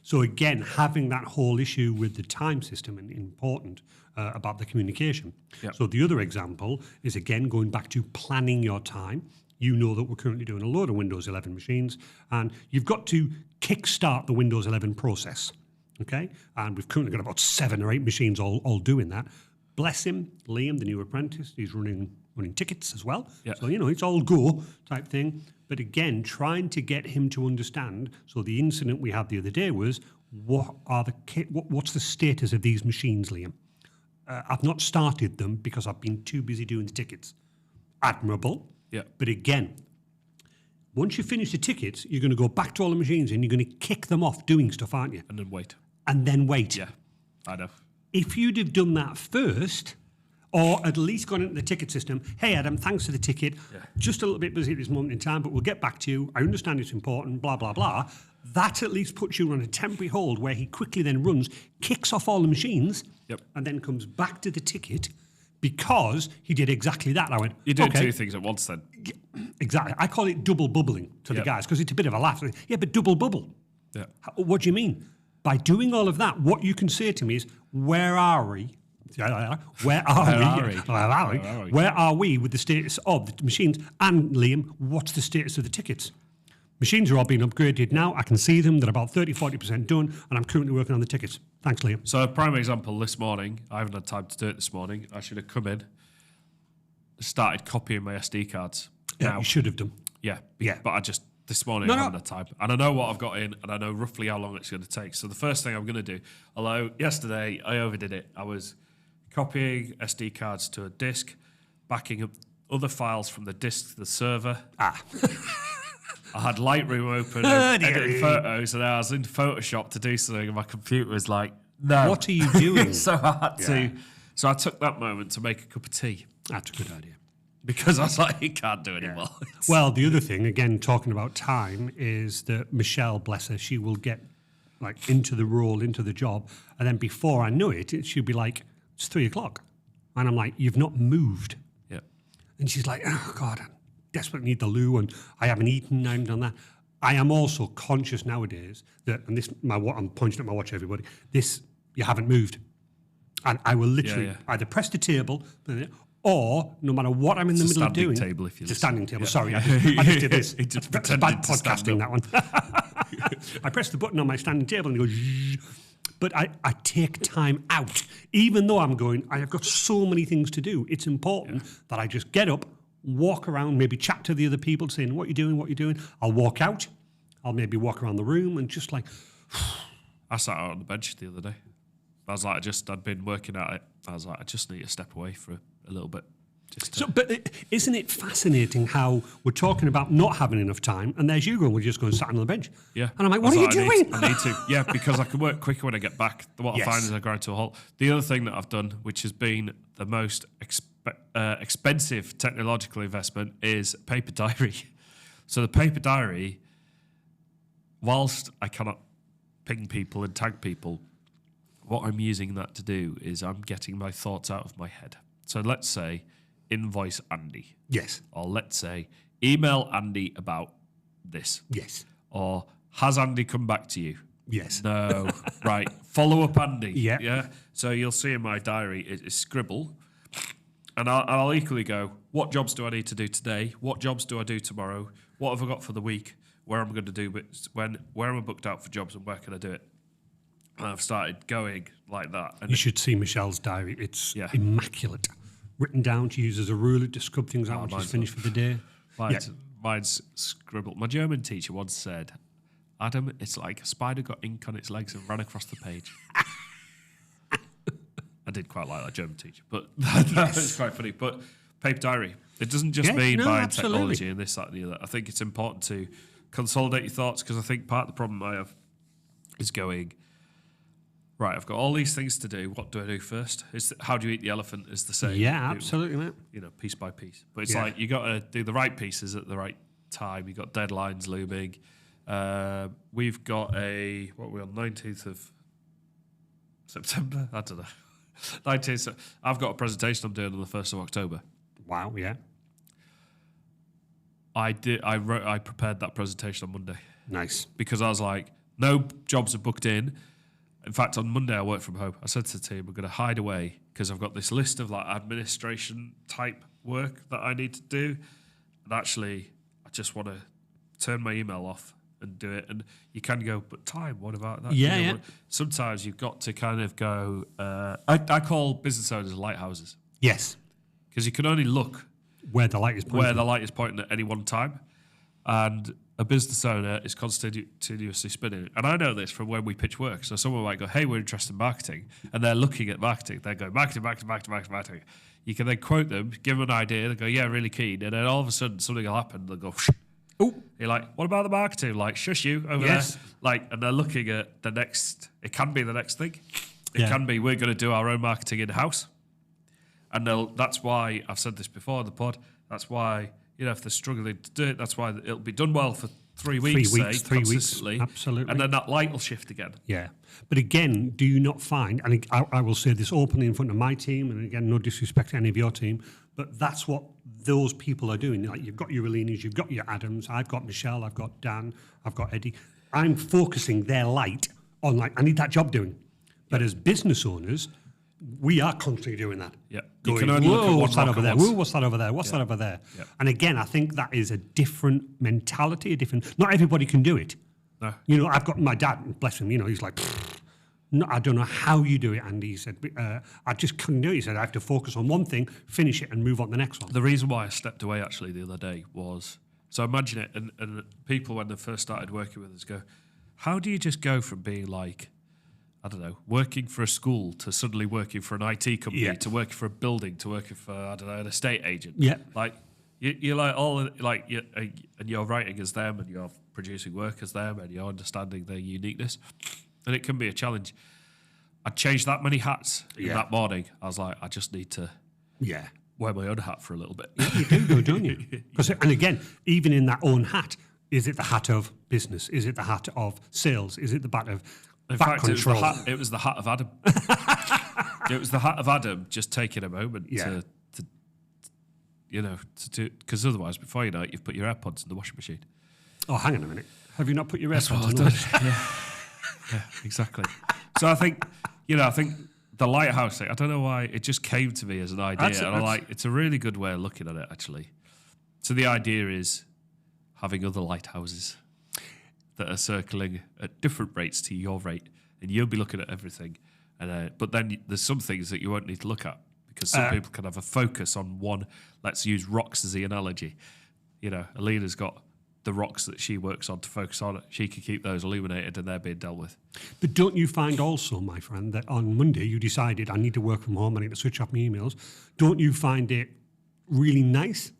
So again, having that whole issue with the time system and important about the communication. Yep. So the other example is, again, going back to planning your time. You know that we're currently doing a load of Windows 11 machines, and you've got to kickstart the Windows 11 process, okay? And we've currently got about 7 or 8 machines all doing that. Bless him, Liam, the new apprentice, he's running tickets as well. Yep. So, it's all go type thing. But again, trying to get him to understand. So the incident we had the other day was, what's the status of these machines, Liam? I've not started them because I've been too busy doing the tickets. Admirable. Yeah. But again, once you finish the tickets, you're going to go back to all the machines and you're going to kick them off doing stuff, aren't you? And then wait. And then wait. Yeah, I know. If you'd have done that first, or at least gone into the ticket system, hey, Adam, thanks for the ticket. Yeah. Just a little bit busy at this moment in time, but we'll get back to you. I understand it's important, blah, blah, blah. That at least puts you on a temporary hold where he quickly then runs, kicks off all the machines, and then comes back to the ticket because he did exactly that. I went, you're doing two things at once then. Exactly. I call it double bubbling to the guys because it's a bit of a laugh. Yeah, but double bubble. Yeah. What do you mean? by doing all of that, what you can say to me is, where are we? Where are we with the status of the machines? And Liam, what's the status of the tickets? Machines are all being upgraded now. I can see them. They're about 30-40% done, and I'm currently working on the tickets. Thanks, Liam. So a prime example this morning, I haven't had time to do it this morning. I should have come in, started copying my SD cards. Yeah, Now, you should have done. Yeah. Yeah. But I just, this morning, I haven't had time. And I know what I've got in, and I know roughly how long it's going to take. So the first thing I'm going to do, although yesterday I overdid it, I was copying SD cards to a disk, backing up other files from the disk to the server. I had Lightroom open and editing photos, and I was in Photoshop to do something, and my computer was like, no. What are you doing? So I had to. So I took that moment to make a cup of tea. That's a good idea. Because I was like, you can't do it anymore. Well, the other thing, again, talking about time, is that Michelle, bless her, she will get like into the role, into the job, and then before I know it, she'll be like, it's 3:00. And I'm like, you've not moved. Yeah. And she's like, oh, God, I desperately need the loo, and I haven't eaten, I haven't done that. I am also conscious nowadays that, and this, I'm pointing at my watch, everybody, this, you haven't moved. And I will literally either press the table, or no matter what I'm in the middle of doing. Table, if you it's a standing table. Yeah. Sorry, I just did this. It just It's bad podcasting, that one. I press the button on my standing table and it goes, zzz. But I take time out. Even though I'm going, I have got so many things to do. It's important that I just get up, walk around, maybe chat to the other people, saying, what you doing, what you doing. I'll walk out. I'll maybe walk around the room and just like... I sat out on the bench the other day. I was like, I'd been working at it. I was like, I just need to step away for a little bit. But isn't it fascinating how we're talking about not having enough time, and there's you going, we're just going to sit on the bench. Yeah. And I'm like, what are you doing? I need to. Yeah, because I can work quicker when I get back. What I find is I grind to a halt. The other thing that I've done, which has been the most expensive technological investment, is paper diary. So the paper diary, whilst I cannot ping people and tag people, what I'm using that to do is I'm getting my thoughts out of my head. So let's say invoice Andy. Yes. Or let's say email Andy about this. Yes. Or has Andy come back to you? Yes. No. Right. Follow up Andy. Yeah. Yeah. So you'll see in my diary it is scribble. And I'll equally go, what jobs do I need to do today? What jobs do I do tomorrow? What have I got for the week? Where am I going to do it? Where am I booked out for jobs and where can I do it? And I've started going like that. And you should see Michelle's diary. It's immaculate. Written down, she uses a ruler to scrub things out when she's finished for the day. Mine's scribbled. My German teacher once said, Adam, it's like a spider got ink on its legs and ran across the page. I did quite like that German teacher, but that's quite funny. But paper diary, it doesn't just mean buying technology and this, that, and the other. I think it's important to consolidate your thoughts, because I think part of the problem I have is going, right, I've got all these things to do. What do I do first? How do you eat the elephant is the same. Yeah, absolutely, mate. You know, piece by piece. But it's like you got to do the right pieces at the right time. You've got deadlines looming. We've got what are we on, 19th of September? I don't know. 19th. I've got a presentation I'm doing on the 1st of October. Wow, yeah. I prepared that presentation on Monday. Nice. Because I was like, no jobs are booked in. In fact, on Monday I work from home. I said to the team, we're going to hide away because I've got this list of like administration type work that I need to do. And actually, I just want to turn my email off and do it. And you can go, but time, what about that? Yeah, yeah. Sometimes you've got to kind of go, I call business owners lighthouses. Yes. Because you can only look where the light is pointing at any one time. And a business owner is continuously spinning. And I know this from when we pitch work. So someone might go, hey, we're interested in marketing. And they're looking at marketing. They go, marketing. You can then quote them, give them an idea. They go, yeah, really keen. And then all of a sudden something will happen. They'll go, shh. Oh, you're like, what about the marketing? Like, shush you over there. Like, and they're looking at the next, it can be the next thing. It can be, we're going to do our own marketing in-house. And that's why, I've said this before in the pod, that's why, you know, if they're struggling to do it, that's why it'll be done well for 3 weeks, three weeks, absolutely. And then that light will shift again. Yeah. But again, do you not find, and I will say this openly in front of my team, and again, no disrespect to any of your team, but that's what those people are doing. Like, you've got your Elinas, you've got your Adams, I've got Michelle, I've got Dan, I've got Eddie. I'm focusing their light on like, I need that job doing. But as business owners, we are constantly doing that. Yeah. Going, You can only look at one what's that rock over at there? once. Whoa, what's that over there? What's that over there? Yeah. And again, I think that is a different mentality, not everybody can do it. No. You know, I've got my dad, bless him, you know, he's like, no, I don't know how you do it. And he said, I just couldn't do it. He said, I have to focus on one thing, finish it and move on to the next one. The reason why I stepped away actually the other day was, so imagine it, and people when they first started working with us go, how do you just go from being like, I don't know, working for a school to suddenly working for an IT company to working for a building to working for, I don't know, an estate agent? Yeah. Like, you're like and you're writing as them and you're producing work as them and you're understanding their uniqueness. And it can be a challenge. I changed that many hats in that morning. I was like, I just need to wear my own hat for a little bit. You do, though, don't you? And again, even in that own hat, is it the hat of business? Is it the hat of sales? Is it the hat of In back fact, control? it was the hat of Adam. It was the hat of Adam just taking a moment to do, because otherwise, before you know it, you've put your AirPods in the washing machine. Oh, hang on a minute. Have you not put your AirPods Well in? done. Yeah, exactly. So I think the lighthouse thing, I don't know why, it just came to me as an idea. And I'm like, it's a really good way of looking at it, actually. So the idea is having other lighthouses that are circling at different rates to your rate, and you'll be looking at everything. And but then there's some things that you won't need to look at because some people can have a focus on one. Let's use rocks as the analogy. You know, Alina's got the rocks that she works on to focus on. She can keep those illuminated and they're being dealt with. But don't you find also, my friend, that on Monday you decided I need to work from home, I need to switch off my emails. Don't you find it really nice,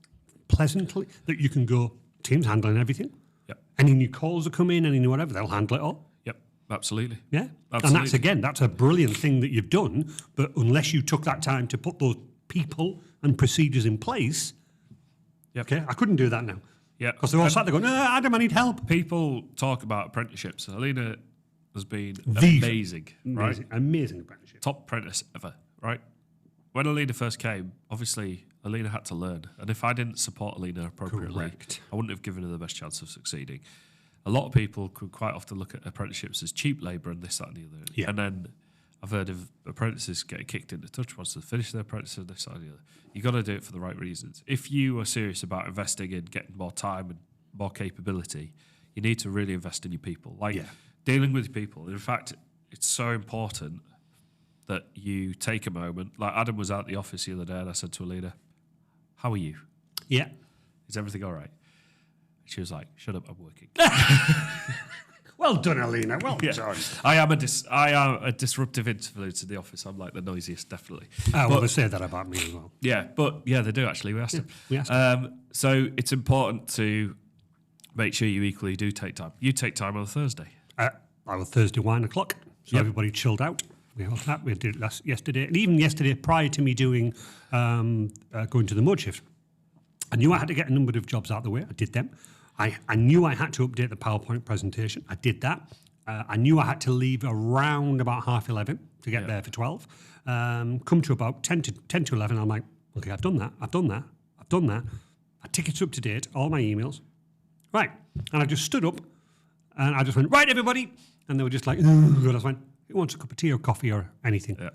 pleasantly, that you can go, Team's handling everything? Yep. Any new calls that come in, any new whatever, they'll handle it all. Yep, absolutely. Yeah. Absolutely. And that's a brilliant thing that you've done. But unless you took that time to put those people and procedures in place, okay, I couldn't do that now. Yeah. Because they're all sat there going, Adam, I need help. People talk about apprenticeships. Alina has been amazing, right? Amazing apprenticeship. Top apprentice ever, right? When Alina first came, obviously Alina had to learn. And if I didn't support Alina appropriately, I wouldn't have given her the best chance of succeeding. A lot of people could quite often look at apprenticeships as cheap labour and this, that and the other. Yeah. And then I've heard of apprentices getting kicked into touch once they finish their apprentices, this, that and the other. You got to do it for the right reasons. If you are serious about investing in getting more time and more capability, you need to really invest in your people. Like dealing with your people. In fact, it's so important that you take a moment. Like Adam was out the office the other day and I said to Alina, how are you? Yeah. Is everything all right? She was like, shut up, I'm working. Well done, Alina. Well done. I am a disruptive influence in the office. I'm like the noisiest, definitely. Well, they say that about me as well. Yeah, but they do actually. We asked them. We asked them. So it's important to make sure you equally do take time. You take time on a Thursday. Our Thursday wine o'clock. So everybody chilled out. We had that. We did it yesterday. And even yesterday, prior to me doing going to the mud shift, I knew I had to get a number of jobs out of the way. I did them. I knew I had to update the PowerPoint presentation. I did that. I knew I had to leave around about 11:30 to get there for 12. Come to about 10 to 11. I'm like, okay, I've done that. I tickets up to date, all my emails. Right. And I just stood up and I just went, right, everybody. And they were just like, I just went, who wants a cup of tea or coffee or anything? Yeah.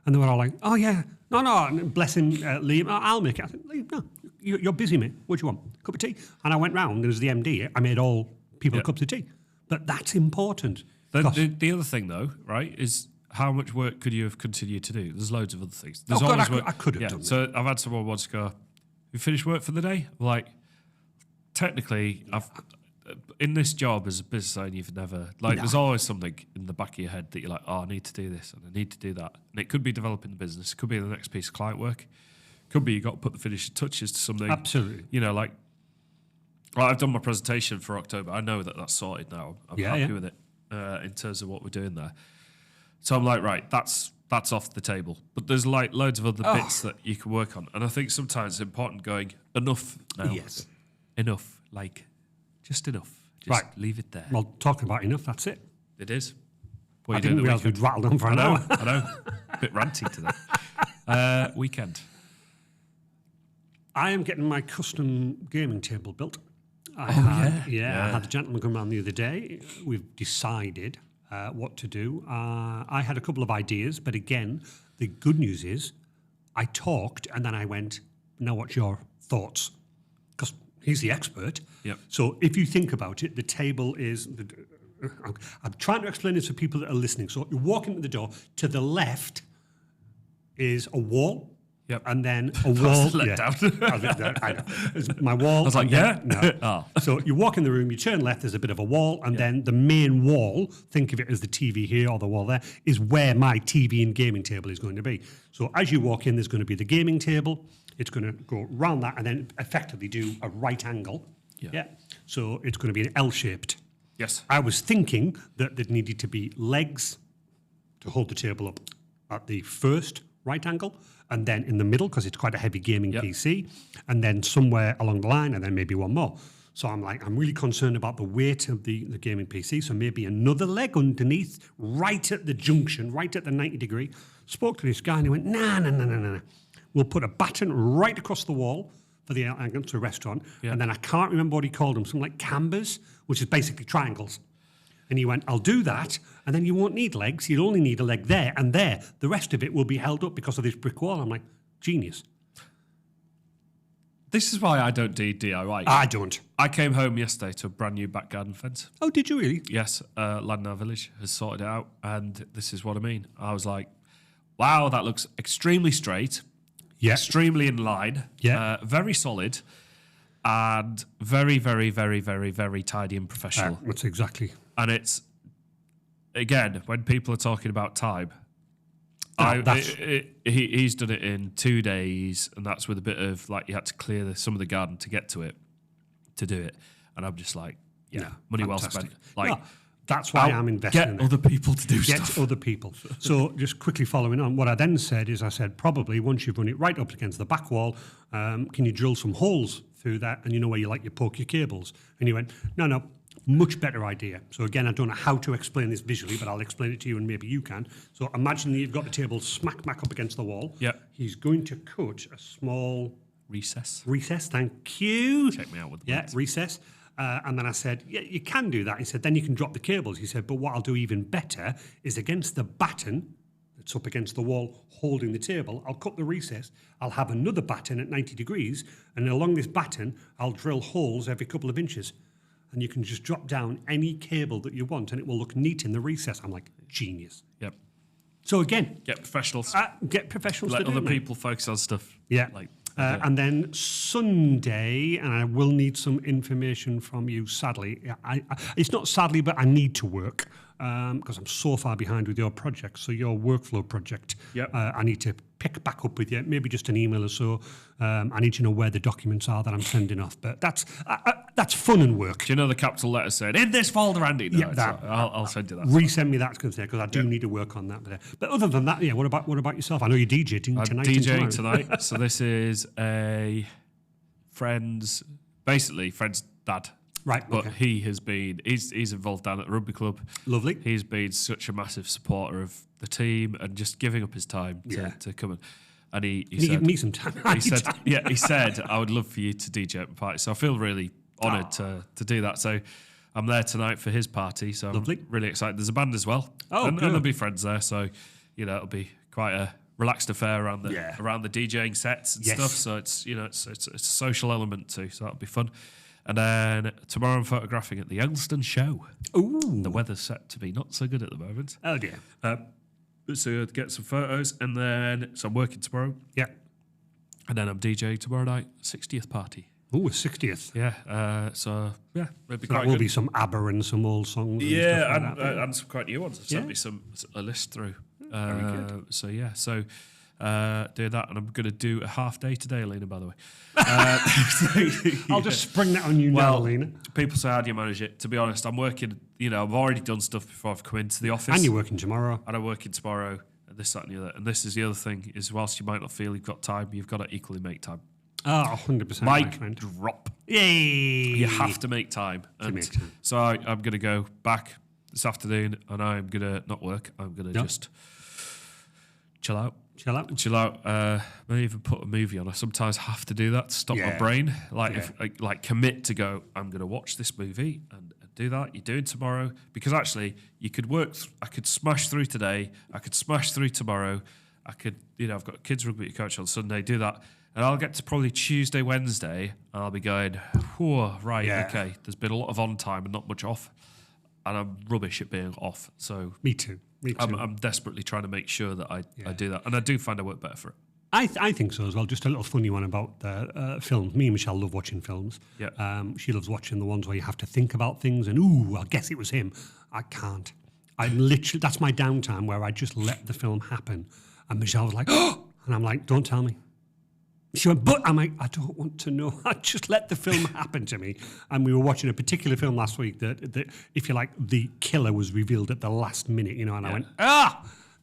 And they were all like, oh, yeah. No. And bless him, Liam, I'll make it. I said, Liam, no, you're busy, mate. What do you want? Cup of tea? And I went round. There was the MD. I made all people cups of tea. But that's important. The other thing, though, right, is how much work could you have continued to do? There's loads of other things. There's always work. I could have done that. So I've had someone once go, you finished work for the day? I'm like, technically, in this job as a business owner, you've never... there's always something in the back of your head that you're like, oh, I need to do this and I need to do that. And it could be developing the business. It could be the next piece of client work. It could be you got to put the finishing touches to something. Absolutely. You know, like I've done my presentation for October. I know that that's sorted now. I'm happy with it in terms of what we're doing there. So I'm like, right, that's off the table. But there's like loads of other bits that you can work on. And I think sometimes it's important going, enough now. Yes. Enough. Like, just enough. Just leave it there. Well, talking about enough, that's it. It is. I didn't realise we'd rattled on for an hour. I know. A bit ranty today. Weekend. I am getting my custom gaming table built. I had a gentleman come around the other day. We've decided what to do. I had a couple of ideas, but again, the good news is I talked and then I went, now what's your thoughts? Because he's the expert. Yep. So if you think about it, the table is... I'm trying to explain this for people that are listening. So you walk into the door, to the left is a wall. Yep. And then a wall. I know. It's my wall. I was like, yeah? No. Oh. So you walk in the room, you turn left, there's a bit of a wall, and then the main wall, think of it as the TV here or the wall there, is where my TV and gaming table is going to be. So as you walk in, there's going to be the gaming table. It's going to go round that and then effectively do a right angle. Yeah. So it's going to be an L-shaped. Yes. I was thinking that there needed to be legs to hold the table up at the first right angle, and then in the middle, because it's quite a heavy gaming PC, and then somewhere along the line, and then maybe one more. So I'm really concerned about the weight of the gaming PC, so maybe another leg underneath, right at the junction, right at the 90 degree. Spoke to this guy, and he went, nah. We'll put a batten right across the wall for the angle to rest on, and then I can't remember what he called them, something like cambers, which is basically triangles. And he went, I'll do that, and then you won't need legs. You'll only need a leg there and there. The rest of it will be held up because of this brick wall. I'm like, genius. This is why I don't do DIY. I don't. I came home yesterday to a brand new back garden fence. Oh, did you really? Yes, Landnar Village has sorted it out, and this is what I mean. I was like, wow, that looks extremely straight, extremely in line, very solid, and very, very, very, very, very tidy and professional. That's exactly. And it's, again, when people are talking about time, he's done it in 2 days, and that's with a bit of, like, you had to clear some of the garden to get to it, to do it. And I'm just like, money well spent. Like, that's why I'm investing in it. Get other people to do stuff. Get other people. So just quickly following on, what I then said is I said, probably once you've run it right up against the back wall, can you drill some holes through that? And you know where you poke your cables. And he went, no, much better idea. So again, I don't know how to explain this visually, but I'll explain it to you and maybe you can. So imagine that you've got the table smack back up against the wall. Yeah. He's going to cut a small... Recess, thank you. Check me out with the words. Recess. And then I said, yeah, you can do that. He said, then you can drop the cables. He said, but what I'll do even better is against the batten that's up against the wall holding the table, I'll cut the recess. I'll have another batten at 90 degrees. And along this batten, I'll drill holes every couple of inches. And you can just drop down any cable that you want and it will look neat in the recess. I'm like, genius. Yep. So again... Get professionals. Let other people focus on stuff. Yeah. And then Sunday, and I will need some information from you, sadly. It's not sadly, but I need to work because I'm so far behind with your project. So your workflow project, I need to pick back up with you, maybe just an email or so. I need to know where the documents are that I'm sending off. But that's fun and work. Do you know the capital letters saying, in this folder, Andy? No, I'll send you that. Resend me that, because I do need to work on that. But other than that, what about yourself? I know you're DJing tonight. I'm DJing tonight. So this is a friend's dad. Right, but he's involved down at the rugby club. Lovely. He's been such a massive supporter of the team and just giving up his time to come and he said, give me some time. He said, I would love for you to DJ at my party. So I feel really honoured to do that. So I'm there tonight for his party. So I'm really excited. There's a band as well. And there'll be friends there. So, it'll be quite a relaxed affair around the DJing sets and stuff. So it's it's a social element too. So that'll be fun. And then tomorrow I'm photographing at the Elston show. Ooh. The weather's set to be not so good at the moment. Oh dear. So get some photos, and then I'm working tomorrow. Yeah. And then I'm DJing tomorrow night, 60th party. Oh, a 60th. Yeah. So yeah, it'll be so quite that will good. be some ABBA and some old songs. And some quite new ones. They've sent me a list through. Very good. So yeah, do that, and I'm going to do a half day today, Alina, by the way. I'll just spring that on you now, Alina. People say, how do you manage it? To be honest, I'm working, I've already done stuff before I've come into the office. And you're working tomorrow. And I'm working tomorrow, and this, that, and the other. And this is the other thing, is whilst you might not feel you've got time, you've got to equally make time. Oh, 100%. Mic drop. Yay! You have to make time. So I'm going to go back this afternoon, and I'm going to not work. I'm going to just chill out. Maybe even put a movie on. I sometimes have to do that to stop my brain. If commit to go, I'm going to watch this movie and do that. You're doing tomorrow because actually you could work. I could smash through today. I could smash through tomorrow. I could, I've got kids rugby to coach on Sunday. Do that, and I'll get to probably Tuesday, Wednesday, and I'll be going, whoa, right, okay. There's been a lot of on time and not much off, and I'm rubbish at being off. So Me too. I'm desperately trying to make sure that I do that, and I do find I work better for it. I think so as well. Just a little funny one about films. Me and Michelle love watching films. Yeah. She loves watching the ones where you have to think about things and, ooh, I guess it was him. I can't. I'm literally, that's my downtime where I just let the film happen. And Michelle was like, oh, and I'm like, don't tell me. She went, but I'm like, I don't want to know. I just let the film happen to me. And we were watching a particular film last week that if you like, the killer was revealed at the last minute, and I went,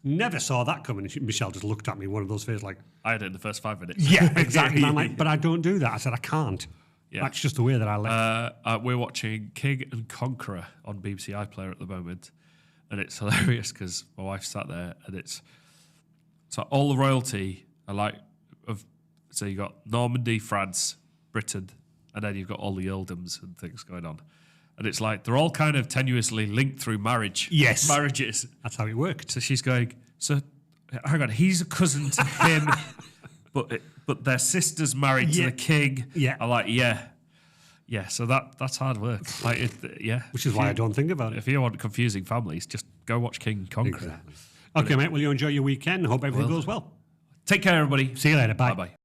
never saw that coming. And Michelle just looked at me, one of those faces like, I had it in the first 5 minutes. Yeah, exactly. And I'm like, but I don't do that. I said, I can't. Yeah. That's just the way that I let We're watching King and Conqueror on BBC iPlayer at the moment. And it's hilarious because my wife sat there and it's like all the royalty are like, so you got Normandy, France, Britain, and then you've got all the earldoms and things going on. And it's like they're all kind of tenuously linked through marriages. That's how it worked. So she's going, so hang on, he's a cousin to him, but their sister's married to the king. Yeah. I'm like, yeah. So that's hard work. Like, Which is why I don't think about it. If you want confusing families, just go watch King and Conqueror. Exactly. Okay, mate. Well, you enjoy your weekend. Hope everything goes well. Take care, everybody. See you later. Bye. Bye-bye.